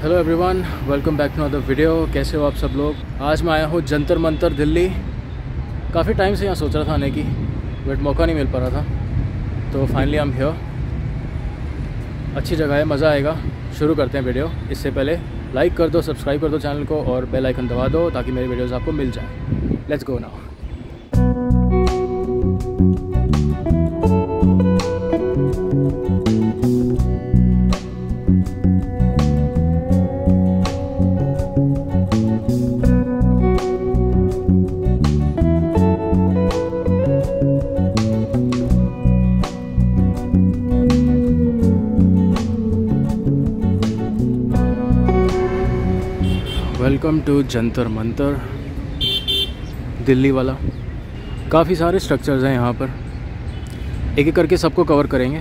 Hello everyone, welcome back to another video. कैसे हो आप सब लोग। आज मैं आया हूँ जंतर मंतर दिल्ली। काफ़ी टाइम से यहाँ सोच रहा था आने की, बट मौका नहीं मिल पा रहा था, तो फाइनली आई एम हियर। अच्छी जगह है, मज़ा आएगा। शुरू करते हैं वीडियो। इससे पहले लाइक कर दो, सब्सक्राइब कर दो चैनल को और बेल आइकन दबा दो ताकि मेरी वीडियोज़ आपको मिल जाए। Let's go now. Welcome to Jantar Mantar Delhi वाला। काफ़ी सारे स्ट्रक्चर्स हैं यहाँ पर, एक एक करके सबको कवर करेंगे।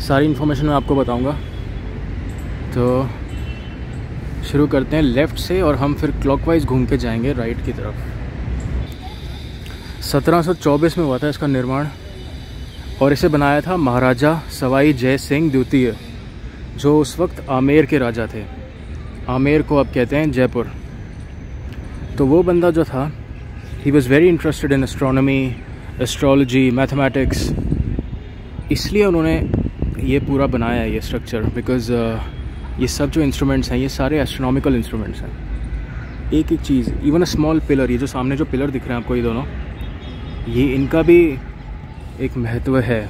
सारी इन्फॉर्मेशन मैं आपको बताऊँगा। तो शुरू करते हैं लेफ़्ट से और हम फिर क्लॉकवाइज घूम के जाएंगे राइट की तरफ। 1724 में हुआ था इसका निर्माण और इसे बनाया था महाराजा सवाई जय सिंह द्वितीय, जो उस वक्त आमेर के राजा थे। आमेर को अब कहते हैं जयपुर। तो वो बंदा जो था, he was very interested in astronomy, astrology, mathematics. इसलिए उन्होंने ये पूरा बनाया है ये स्ट्रक्चर, बिकॉज़ ये सब जो इंस्ट्रूमेंट्स हैं ये सारे एस्ट्रोनॉमिकल इंस्ट्रूमेंट्स हैं। एक एक चीज़, इवन अ स्मॉल पिलर, ये जो सामने जो पिलर दिख रहे हैं आपको, ये दोनों, ये इनका भी एक महत्व है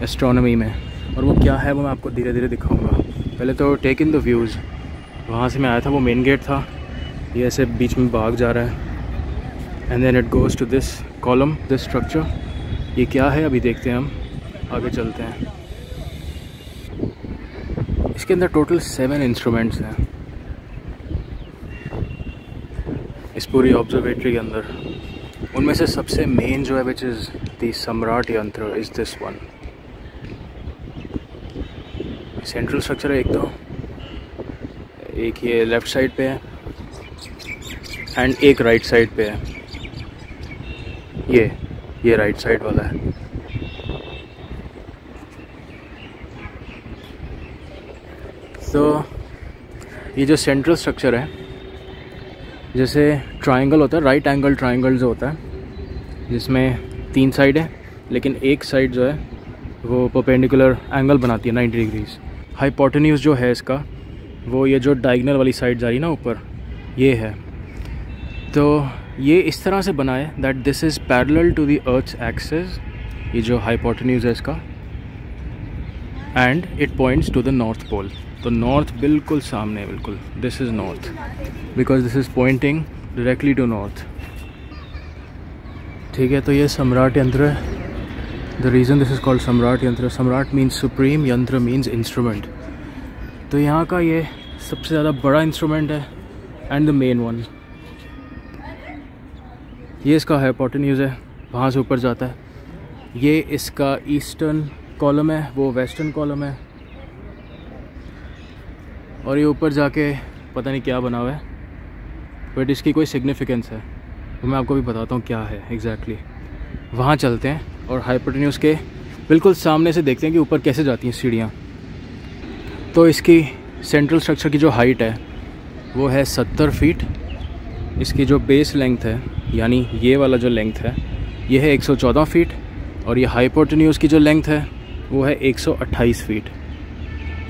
एस्ट्रोनॉमी में। और वो क्या है वो मैं आपको धीरे धीरे दिखाऊँगा। पहले तो टेक इन द व्यूज़। वहाँ से मैं आया था, वो मेन गेट था, ये ऐसे बीच में भाग जा रहा है। And then it goes to this column, this structure. ये क्या है अभी देखते हैं, हम आगे चलते हैं। इसके अंदर टोटल 7 इंस्ट्रूमेंट्स हैं इस पूरी ऑब्जर्वेटरी के अंदर। उनमें से सबसे मेन जो है, विच इज़ द सम्राट यंत्र, is this one. Central structure है एक, तो एक ये लेफ़्ट साइड पे है एंड एक राइट साइड पे है। ये राइट साइड वाला है। तो ये जो सेंट्रल स्ट्रक्चर है, जैसे ट्रायंगल होता है, राइट एंगल ट्रायंगल जो होता है, जिसमें 3 साइड है, लेकिन एक साइड जो है वो परपेंडिकुलर एंगल बनाती है 90 डिग्रीज। हाइपोटेन्यूज जो है इसका, वो ये जो डायगनल वाली साइड जा रही है ना ऊपर, ये है। तो ये इस तरह से बना है that this is parallel to the earth's axis, ये जो हाइपोटेन्यूज है इसका, and it points to the north pole. तो नॉर्थ बिल्कुल सामने है, बिल्कुल this is north, because this is pointing directly to north. ठीक है, तो ये सम्राट यंत्र है। The reason this is called Samrat Yantra, Samrat means supreme, Yantra means instrument. तो यहाँ का ये सबसे ज़्यादा बड़ा इंस्ट्रूमेंट है एंड द मेन वन। ये इसका हाइपोटेन्यूज है, वहाँ से ऊपर जाता है। ये इसका ईस्टर्न कॉलम है, वो वेस्टर्न कॉलम है। और ये ऊपर जाके पता नहीं क्या बना हुआ है, बट इसकी कोई सिग्निफिकेंस है, वो मैं आपको भी बताता हूँ क्या है एग्जैक्टली। वहाँ चलते हैं और हाइपोटेन्यूज के बिल्कुल सामने से देखते हैं कि ऊपर कैसे जाती हैं सीढ़ियाँ। तो इसकी सेंट्रल स्ट्रक्चर की जो हाइट है वो है 70 फीट। इसकी जो बेस लेंथ है, यानी ये वाला जो लेंथ है, ये है 114 फीट। और ये हाइपोटेन्यूज की जो लेंथ है वो है 128 फीट।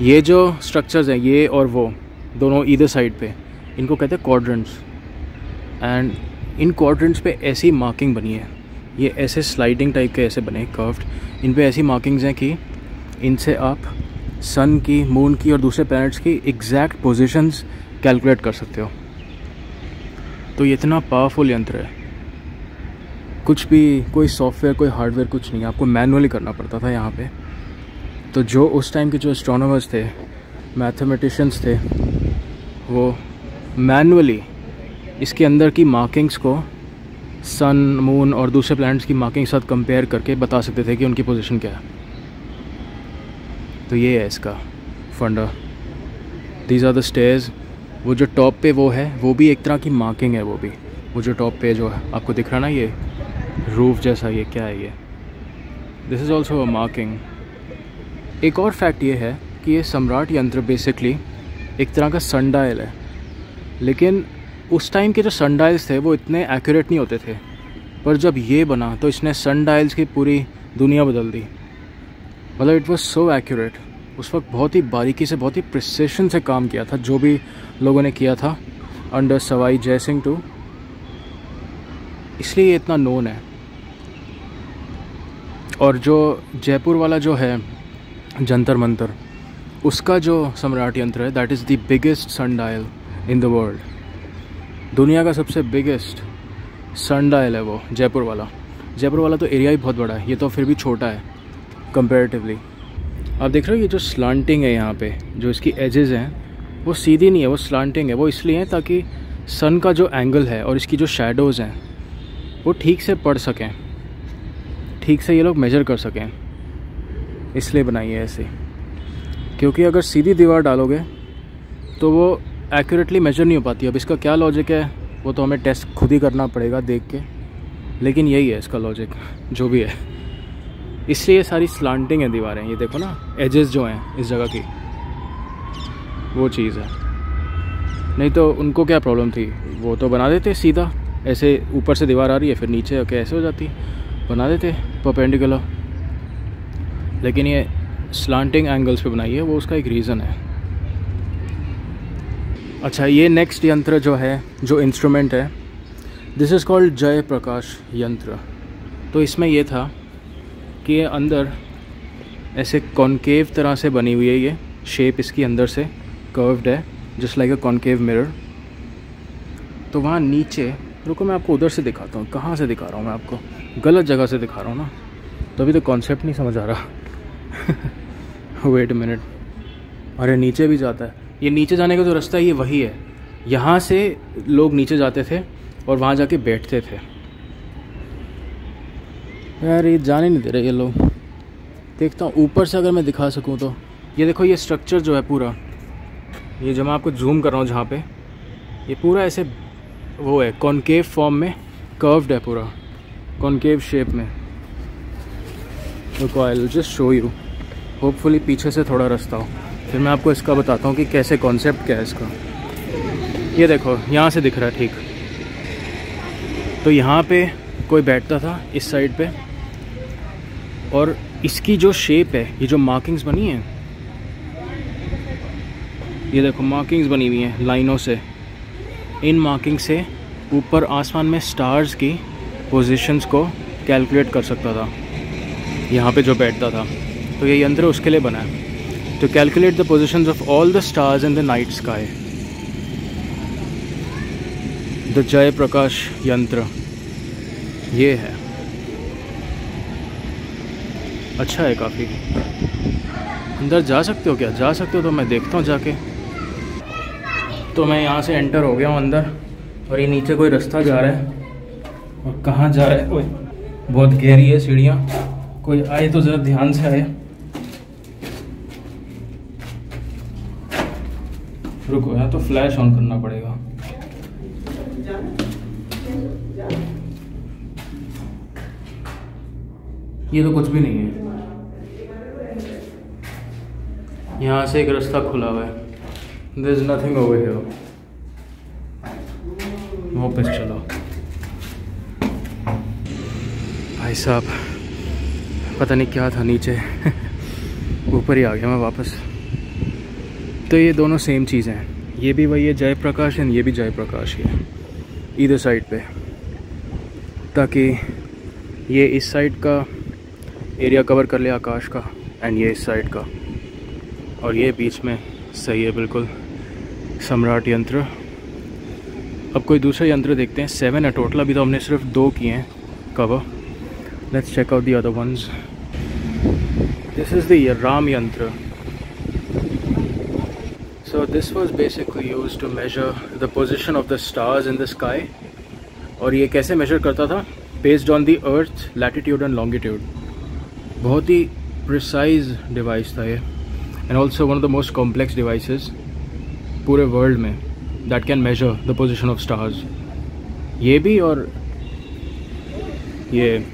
ये जो स्ट्रक्चर्स हैं, ये और वो दोनों ईदर साइड पे, इनको कहते हैं क्वाड्रेंट्स। एंड इन क्वाड्रेंट्स पे ऐसी मार्किंग बनी है, ये ऐसे स्लाइडिंग टाइप के ऐसे बने कर्व्ड। इन पे ऐसी मार्किंग्स हैं कि इनसे आप सन की, मून की और दूसरे प्लैनेट्स की एग्जैक्ट पोजीशंस कैलकुलेट कर सकते हो। तो ये इतना पावरफुल यंत्र है, कुछ भी, कोई सॉफ्टवेयर, कोई हार्डवेयर, कुछ नहीं, आपको मैनुअली करना पड़ता था यहाँ पे। तो जो उस टाइम के जो एस्ट्रोनॉमर्स थे, मैथमेटिशियंस थे, वो मैनुअली इसके अंदर की मार्किंग्स को सन, मून और दूसरे प्लैनेट्स की मार्किंग के साथ कंपेयर करके बता सकते थे कि उनकी पोजीशन क्या है। तो ये है इसका फंडा। These are the stairs. वो जो टॉप पे वो है, वो भी एक तरह की मार्किंग है। वो जो टॉप पे जो है आपको दिख रहा है ना, ये रूफ जैसा, ये क्या है, ये this is also a marking. एक और फैक्ट ये है कि ये सम्राट यंत्र बेसिकली एक तरह का सनडायल है, लेकिन उस टाइम के जो सनडायल्स थे वो इतने एक्यूरेट नहीं होते थे, पर जब ये बना तो इसने सनडायल्स की पूरी दुनिया बदल दी। मतलब इट वाज सो एक्यूरेट। उस वक्त बहुत ही बारीकी से, बहुत ही प्रिसिशन से काम किया था जो भी लोगों ने किया था अंडर सवाई जय सिंह टू, इसलिए ये इतना नोन है। और जो जयपुर वाला जो है जंतर मंतर, उसका जो सम्राट यंत्र है that is the biggest sundial in the world. दुनिया का सबसे बिगेस्ट सनडायल है वो जयपुर वाला। जयपुर वाला तो एरिया ही बहुत बड़ा है, ये तो फिर भी छोटा है कंपैरेटिवली। आप देख रहे हो ये जो स्लांटिंग है यहाँ पे, जो इसकी एजेस हैं वो सीधी नहीं है, वो स्लांटिंग है। वो इसलिए है ताकि सन का जो एंगल है और इसकी जो शैडोज़ हैं वो ठीक से पड़ सकें, ठीक से ये लोग मेजर कर सकें, इसलिए बनाई है ऐसे। क्योंकि अगर सीधी दीवार डालोगे तो वो एक्यूरेटली मेजर नहीं हो पाती। अब इसका क्या लॉजिक है वो तो हमें टेस्ट खुद ही करना पड़ेगा देख के, लेकिन यही है इसका लॉजिक जो भी है। इसलिए ये सारी स्लांटिंग है दीवारें, ये देखो ना एजेस जो हैं इस जगह की, वो चीज़ है। नहीं तो उनको क्या प्रॉब्लम थी, वो तो बना देते सीधा, ऐसे ऊपर से दीवार आ रही है फिर नीचे आके ऐसे हो जाती, बना देते परपेंडिकुलर। लेकिन ये स्लांटिंग एंगल्स पे बनाई है, वो उसका एक रीज़न है। अच्छा, ये नेक्स्ट यंत्र जो है, जो इंस्ट्रूमेंट है, दिस इज़ कॉल्ड जय प्रकाश यंत्र। तो इसमें ये था कि ये अंदर ऐसे कॉनकेव तरह से बनी हुई है, ये शेप इसकी अंदर से कर्व्ड है just like a concave mirror. तो वहाँ नीचे, रुको मैं आपको उधर से दिखाता हूँ, कहाँ से दिखा रहा हूँ मैं आपको, गलत जगह से दिखा रहा हूँ ना, तो अभी तो कॉन्सेप्ट नहीं समझ आ रहा। वेट अ मिनट, अरे नीचे भी जाता है। ये नीचे जाने का जो रास्ता है ये वही है, यहाँ से लोग नीचे जाते थे और वहाँ जाके बैठते थे। यार ये जाने नहीं दे रहे ये लोग। देखता हूँ ऊपर से अगर मैं दिखा सकूँ तो। ये देखो ये स्ट्रक्चर जो है पूरा, ये जो मैं आपको जूम कर रहा हूँ जहाँ पे, ये पूरा ऐसे वो है कॉनकेव फॉर्म में, कर्व्ड है पूरा कॉनकेव शेप में। तो I will just show you, hopefully पीछे से थोड़ा रास्ता हो, फिर मैं आपको इसका बताता हूँ कि कैसे कॉन्सेप्ट क्या है इसका। ये देखो यहाँ से दिख रहा है ठीक, तो यहाँ पे कोई बैठता था इस साइड पे, और इसकी जो शेप है, ये जो मार्किंग्स बनी हैं, ये देखो मार्किंग्स बनी हुई हैं लाइनों से, इन मार्किंग से ऊपर आसमान में स्टार्स की पोजीशंस को कैलकुलेट कर सकता था यहाँ पे जो बैठता था। तो ये यंत्र उसके लिए बना है, to calculate the positions of all the stars in the night sky. The Jai Prakash यंत्र ये है, अच्छा है काफ़ी। अंदर जा सकते हो क्या? जा सकते हो तो मैं देखता हूँ जाके। तो मैं यहाँ से एंटर हो गया हूँ अंदर, और ये नीचे कोई रास्ता जा रहा है, और कहाँ जा रहा है, ओए बहुत गहरी है सीढ़ियाँ, कोई आए तो ज़रा ध्यान से आए। रुको यार, तो फ्लैश ऑन करना पड़ेगा। ये तो कुछ भी नहीं है, यहाँ से एक रास्ता खुला हुआ है, there is nothing over here. वापस चलो भाई साहब, पता नहीं क्या था नीचे। ऊपर ही आ गया मैं वापस। तो ये दोनों सेम चीज़ें हैं, ये भी वही है जय प्रकाश एंड ये भी जय प्रकाश ही है, इधर साइड पे, ताकि ये इस साइड का एरिया कवर कर ले आकाश का, एंड ये इस साइड का, और ये बीच में सही है बिल्कुल सम्राट यंत्र। अब कोई दूसरा यंत्र देखते हैं, 7 है टोटल, अभी तो हमने सिर्फ 2 किए हैं cover. Let's check out the other ones. This is the Ram Yantra. So this was basically used to measure the position of the stars in the sky, और ये कैसे मेजर करता था? Based on the Earth latitude and longitude। बहुत ही precise device था ये, and also one of the most complex devices पूरे world में that can measure the position of stars. ये भी और ये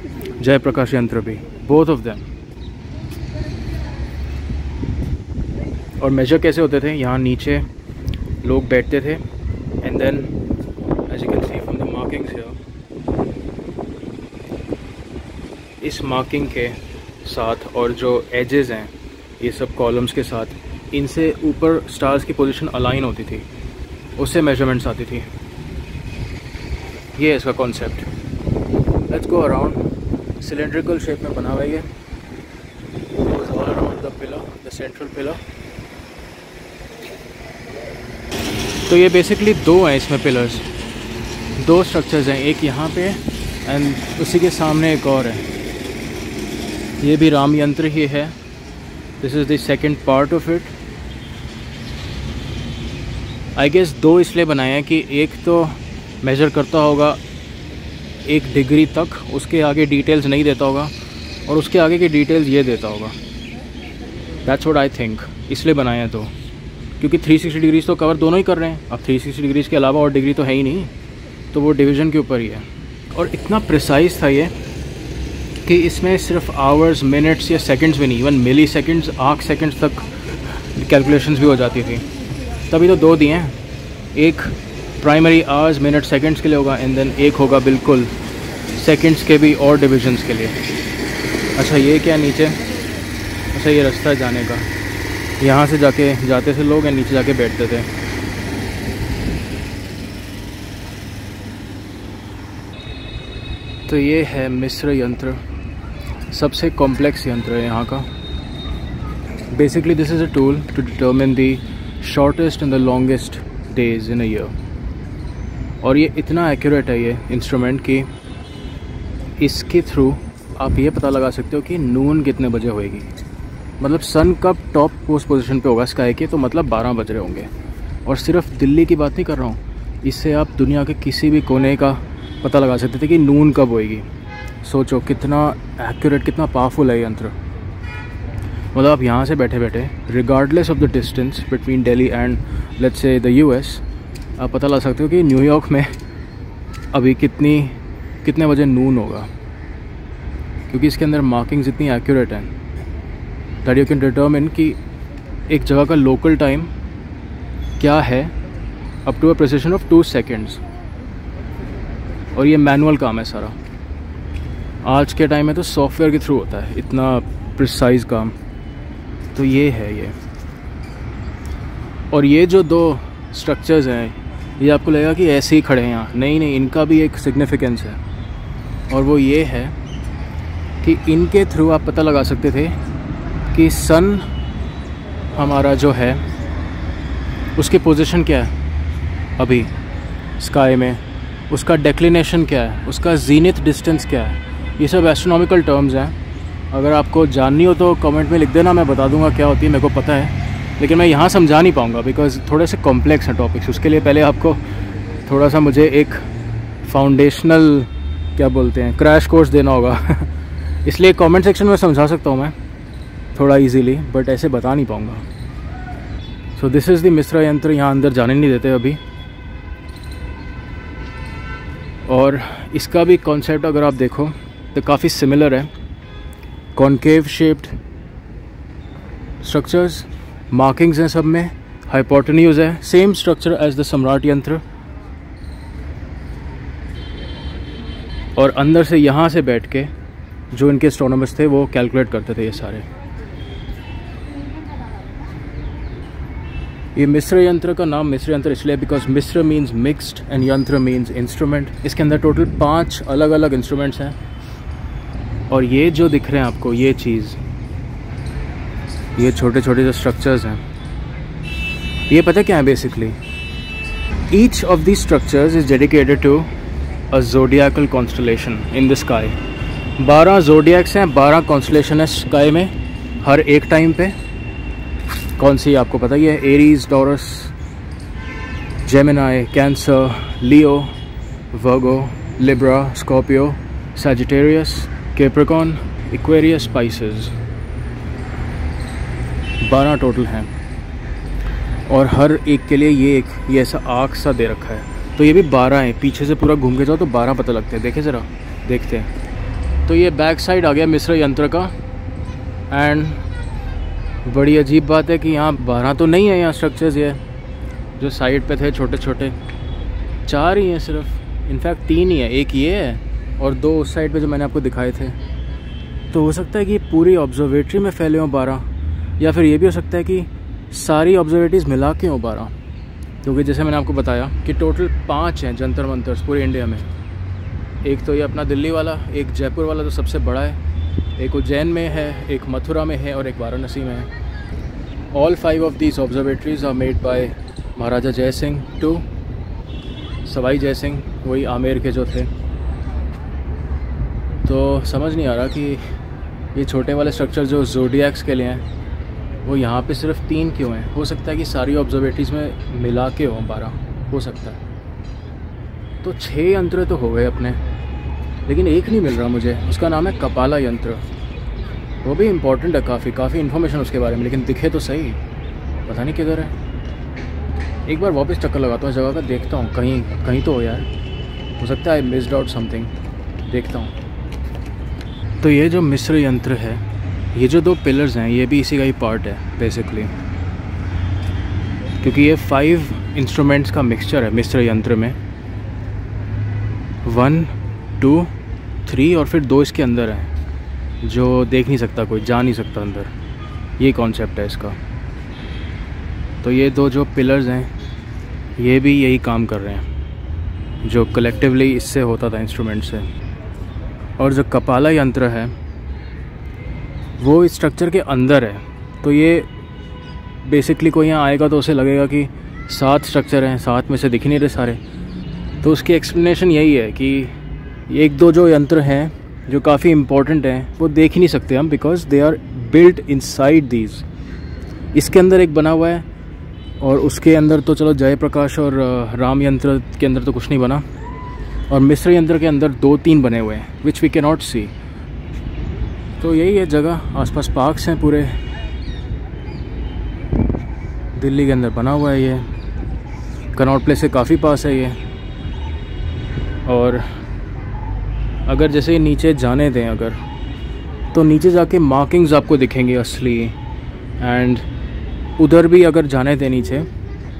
जय प्रकाश यंत्र भी, बोथ ऑफ देम। और मेजर कैसे होते थे? यहाँ नीचे लोग बैठते थे and then as you can see from the markings here, इस मार्किंग के साथ और जो एजेस हैं ये सब कॉलम्स के साथ, इनसे ऊपर स्टार्स की पोजीशन अलाइन होती थी, उससे मेजरमेंट्स आती थी। ये है इसका concept. Let's go around. Cylindrical shape में बना हुआ है ये, all around the pillar, the central pillar. तो ये बेसिकली दो हैं इसमें पिलर्स, दो स्ट्रक्चर्स हैं, एक यहाँ पे एंड उसी के सामने एक और है। ये भी राम यंत्र ही है। This is the second part of it. I guess दो इसलिए बनाए हैं कि एक तो मेज़र करता होगा 1 डिग्री तक, उसके आगे डिटेल्स नहीं देता होगा, और उसके आगे की डिटेल्स ये देता होगा। दैट्स व्हाट आई थिंक, इसलिए बनाए हैं दो, क्योंकि 360 डिग्रीज तो कवर दोनों ही कर रहे हैं। अब 360 डिग्रीज के अलावा और डिग्री तो है ही नहीं, तो वो डिवीज़न के ऊपर ही है। और इतना प्रिसाइज था ये कि इसमें सिर्फ आवर्स, मिनट्स या सेकंड्स भी नहीं, इवन मिली सेकेंड्स, आर्क सेकेंड्स तक कैलकुलेशंस भी हो जाती थी। तभी तो दो दिए हैं, एक प्राइमरी आवर्स, मिनट, सेकंड्स के लिए होगा एंड देन एक होगा बिल्कुल सेकंड्स के भी और डिविजन्स के लिए। अच्छा ये क्या नीचे, अच्छा ये रास्ता है जाने का, यहाँ से जाते थे लोग, नीचे जाके बैठते थे। तो ये है मिस्र यंत्र, सबसे कॉम्प्लेक्स यंत्र है यहाँ का। Basically this is a tool to determine the shortest and the longest days in a year. और ये इतना एक्यूरेट है ये इंस्ट्रूमेंट कि इसके थ्रू आप ये पता लगा सकते हो कि नून कितने बजे होएगी। मतलब सन कब टॉप पोजीशन पे होगा स्काई के, तो मतलब 12 बज रहे होंगे। और सिर्फ दिल्ली की बात नहीं कर रहा हूँ, इससे आप दुनिया के किसी भी कोने का पता लगा सकते थे कि नून कब होएगी। सोचो कितना एक्यूरेट, कितना पावरफुल है यंत्र। मतलब आप यहाँ से बैठे बैठे regardless of the distance between Delhi and let's say the US, आप पता लगा सकते हो कि न्यूयॉर्क में अभी कितने बजे नून होगा, क्योंकि इसके अंदर मार्किंग्स इतनी एक्यूरेट हैं दैट यू कैन डिटर्मिन कि एक जगह का लोकल टाइम क्या है up to a precision of 2 seconds. और ये मैनुअल काम है सारा। आज के टाइम में तो सॉफ्टवेयर के थ्रू होता है इतना प्रिसाइज काम। तो ये है ये। और ये जो दो स्ट्रक्चर्स हैं, ये आपको लगेगा कि ऐसे ही खड़े हैं यहाँ, नहीं, इनका भी एक सिग्निफिकेंस है। और वो ये है कि इनके थ्रू आप पता लगा सकते थे कि सन हमारा जो है उसकी पोजीशन क्या है अभी स्काई में, उसका डेक्लिनेशन क्या है, उसका जीनिथ डिस्टेंस क्या है। ये सब एस्ट्रोनॉमिकल टर्म्स हैं। अगर आपको जाननी हो तो कमेंट में लिख देना, मैं बता दूंगा क्या होती है, मेरे को पता है, लेकिन मैं यहाँ समझा नहीं पाऊँगा बिकॉज थोड़े से कॉम्प्लेक्स हैं टॉपिक्स। उसके लिए पहले आपको थोड़ा सा मुझे एक फाउंडेशनल क्या बोलते हैं क्रैश कोर्स देना होगा इसलिए कमेंट सेक्शन में समझा सकता हूँ मैं थोड़ा इजीली, बट ऐसे बता नहीं पाऊँगा। सो दिस इज़ द मिस्र यंत्र। यहाँ अंदर जाने नहीं देते अभी। और इसका भी कॉन्सेप्ट अगर आप देखो तो काफ़ी सिमिलर है। कॉन्केव शेप्ड स्ट्रक्चर्स, मार्किंग्स हैं सब में, हाइपोटेन्यूज है, सेम स्ट्रक्चर एज द सम्राट यंत्र। और अंदर से यहाँ से बैठ के जो इनके एस्ट्रोनॉमर्स थे वो कैलकुलेट करते थे ये सारे। ये मिस्र यंत्र का नाम मिस्र यंत्र इसलिए बिकॉज मिस्र मीन्स मिक्स्ड एंड यंत्र मीन्स इंस्ट्रूमेंट। इसके अंदर टोटल 5 अलग अलग इंस्ट्रूमेंट्स हैं। और ये जो दिख रहे हैं आपको ये चीज़, ये छोटे छोटे जो स्ट्रक्चर्स हैं, ये पता क्या है basically, each of the structures is dedicated to a zodiacal constellation in the sky. 12 zodiacs हैं, 12 कॉन्स्टलेशन है स्काई में हर एक टाइम पे। कौन सी आपको पता ही है, Aries, Taurus, Gemini, Cancer, Leo, Virgo, Libra, Scorpio, Sagittarius, Capricorn, Aquarius, Pisces. 12 total हैं। और हर एक के लिए ये ऐसा आर्क सा दे रखा है। तो ये भी 12 हैं। पीछे से पूरा घूम के जाओ तो 12 पता लगते हैं। देखे ज़रा, देखते हैं। तो ये बैक साइड आ गया मिस्र यंत्र का। एंड बड़ी अजीब बात है कि यहाँ 12 तो नहीं है यहाँ स्ट्रक्चर्स, ये जो साइड पे थे छोटे छोटे, 4 ही हैं सिर्फ, इनफैक्ट 3 ही है, एक ये है और 2 उस साइड पे जो मैंने आपको दिखाए थे। तो हो सकता है कि पूरी ऑब्जर्वेटरी में फैले हों 12, या फिर ये भी हो सकता है कि सारी ऑब्जर्वेटरीज मिला के हों 12, क्योंकि जैसे मैंने आपको बताया कि टोटल 5 हैं जंतर मंतर्स पूरे इंडिया में। एक तो ये अपना दिल्ली वाला, एक जयपुर वाला जो सबसे बड़ा है, एक उज्जैन में है, एक मथुरा में है और एक वाराणसी में है। All 5 of these observatories are made by Maharaja Jai Singh to Sawai Jai Singh, वही आमेर के जो थे। तो समझ नहीं आ रहा कि ये छोटे वाले स्ट्रक्चर जो ज़ोडिएक्स के लिए हैं वो यहाँ पे सिर्फ 3 क्यों हैं। हो सकता है कि सारी ऑब्जर्वेटरीज में मिला के हो 12, हो सकता है। तो 6 यंत्र तो हो गए अपने, लेकिन एक नहीं मिल रहा मुझे, उसका नाम है कपाला यंत्र। वो भी इम्पोर्टेंट है, काफ़ी इन्फॉर्मेशन उसके बारे में, लेकिन दिखे तो सही, पता नहीं किधर है। एक बार वापस चक्कर लगाता हूँ इस जगह का, देखता हूँ कहीं तो हो यार, हो सकता है आई मिस्ड आउट समथिंग, देखता हूँ। तो ये जो मिस्र यंत्र है, ये जो 2 पिलर्स हैं, ये भी इसी का ही पार्ट है बेसिकली, क्योंकि ये 5 इंस्ट्रूमेंट्स का मिक्सचर है मिस्र यंत्र में। 1, 2, 3 और फिर 2 इसके अंदर हैं जो देख नहीं सकता कोई, जा नहीं सकता अंदर, ये कॉन्सेप्ट है इसका। तो ये 2 जो पिलर्स हैं ये भी यही काम कर रहे हैं जो कलेक्टिवली इससे होता था इंस्ट्रूमेंट से। और जो कपाला यंत्र है वो इस स्ट्रक्चर के अंदर है। तो ये बेसिकली कोई यहाँ आएगा तो उसे लगेगा कि 7 स्ट्रक्चर हैं, 7 में से दिख नहीं रहे सारे। तो उसकी एक्सप्लेनेशन यही है कि 1-2 जो यंत्र हैं जो काफ़ी इम्पोर्टेंट हैं वो देख ही नहीं सकते हम, because they are built inside these. इसके अंदर एक बना हुआ है और उसके अंदर तो चलो जयप्रकाश और राम यंत्र के अंदर तो कुछ नहीं बना, और मिस्र यंत्र के अंदर 2-3 बने हुए हैं विच वी कैन नॉट सी। तो यही है जगह, आसपास पार्क्स हैं पूरे, दिल्ली के अंदर बना हुआ है ये, कनॉट प्लेस से काफ़ी पास है ये। और अगर जैसे ये नीचे जाने दें अगर, तो नीचे जाके मार्किंग्स आपको दिखेंगी असली, एंड उधर भी अगर जाने दें नीचे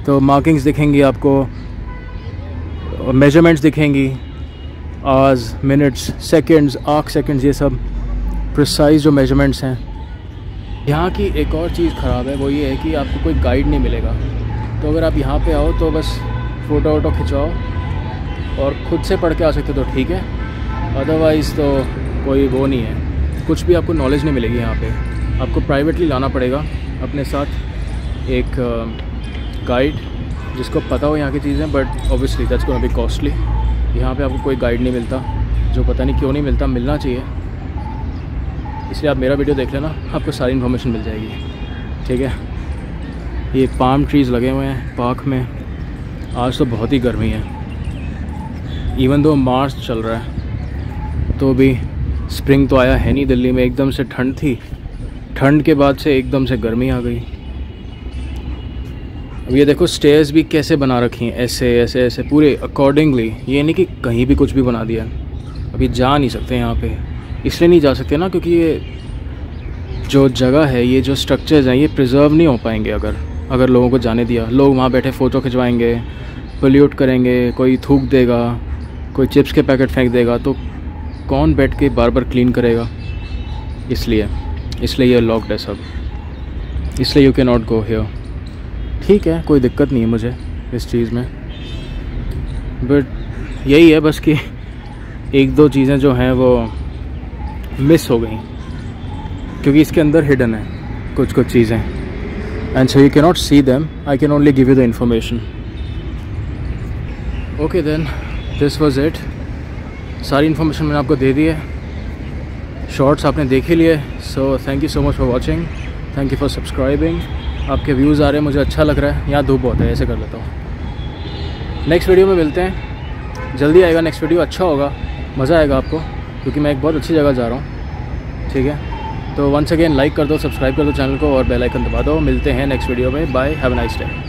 तो मार्किंग्स दिखेंगी आपको, मेजरमेंट्स दिखेंगी, hours, minutes, seconds, arc seconds, ये सब प्रिसाइज जो मेजरमेंट्स हैं। यहाँ की एक और चीज़ ख़राब है, वो ये है कि आपको कोई गाइड नहीं मिलेगा। तो अगर आप यहाँ पे आओ तो बस फ़ोटो वोटो खिंचवाओ और ख़ुद से पढ़ के आ सकते तो ठीक है, अदरवाइज़ तो कोई वो नहीं है, कुछ भी आपको नॉलेज नहीं मिलेगी यहाँ पे। आपको प्राइवेटली लाना पड़ेगा अपने साथ एक गाइड जिसको पता हो यहाँ की चीज़ें, but obviously that's gonna be costly. यहाँ पे आपको कोई गाइड नहीं मिलता, जो पता नहीं क्यों नहीं मिलता, मिलना चाहिए। इसलिए आप मेरा वीडियो देख लेना, आपको सारी इन्फॉर्मेशन मिल जाएगी, ठीक है। ये पाम ट्रीज़ लगे हुए हैं पार्क में। आज तो बहुत ही गर्मी है, इवन दो मार्च चल रहा है तो भी स्प्रिंग तो आया है नहीं दिल्ली में। एकदम से ठंड थी, ठंड के बाद से एकदम से गर्मी आ गई। अब ये देखो स्टेयर्स भी कैसे बना रखी हैं, ऐसे ऐसे ऐसे पूरे अकॉर्डिंगली, ये नहीं कि कहीं भी कुछ भी बना दिया। अभी जा नहीं सकते यहाँ पे, इसलिए नहीं जा सकते ना क्योंकि ये जो जगह है, ये जो स्ट्रक्चर्स हैं, ये प्रिजर्व नहीं हो पाएंगे अगर लोगों को जाने दिया। लोग वहाँ बैठे फ़ोटो खिंचवाएंगे, पोल्यूट करेंगे, कोई थूक देगा, कोई चिप्स के पैकेट फेंक देगा, तो कौन बैठ के बार बार क्लीन करेगा। इसलिए ये लॉक्ड है सब, इसलिए you can not go here. ठीक है, कोई दिक्कत नहीं है मुझे इस चीज़ में, बट यही है बस कि 1-2 चीज़ें जो हैं वो मिस हो गई क्योंकि इसके अंदर हिडन है कुछ चीज़ें, and so you can not see them, I can only give you the information. Okay then, this was it. सारी इन्फॉर्मेशन मैंने आपको दे दी है, शॉर्ट्स आपने देख ही लिए। So thank you so much for watching, thank you for subscribing. आपके views आ रहे हैं, मुझे अच्छा लग रहा है। यहाँ धूप बहुत है, ऐसे कर लेता हूँ। नेक्स्ट वीडियो में मिलते हैं, जल्दी आएगा नेक्स्ट वीडियो, अच्छा होगा, मज़ा आएगा आपको, क्योंकि मैं एक बहुत अच्छी जगह जा रहा हूँ। ठीक है, तो वंस अगेन लाइक कर दो, सब्सक्राइब कर दो चैनल को और बेल आइकन दबा दो। मिलते हैं नेक्स्ट वीडियो में, bye, have a nice day.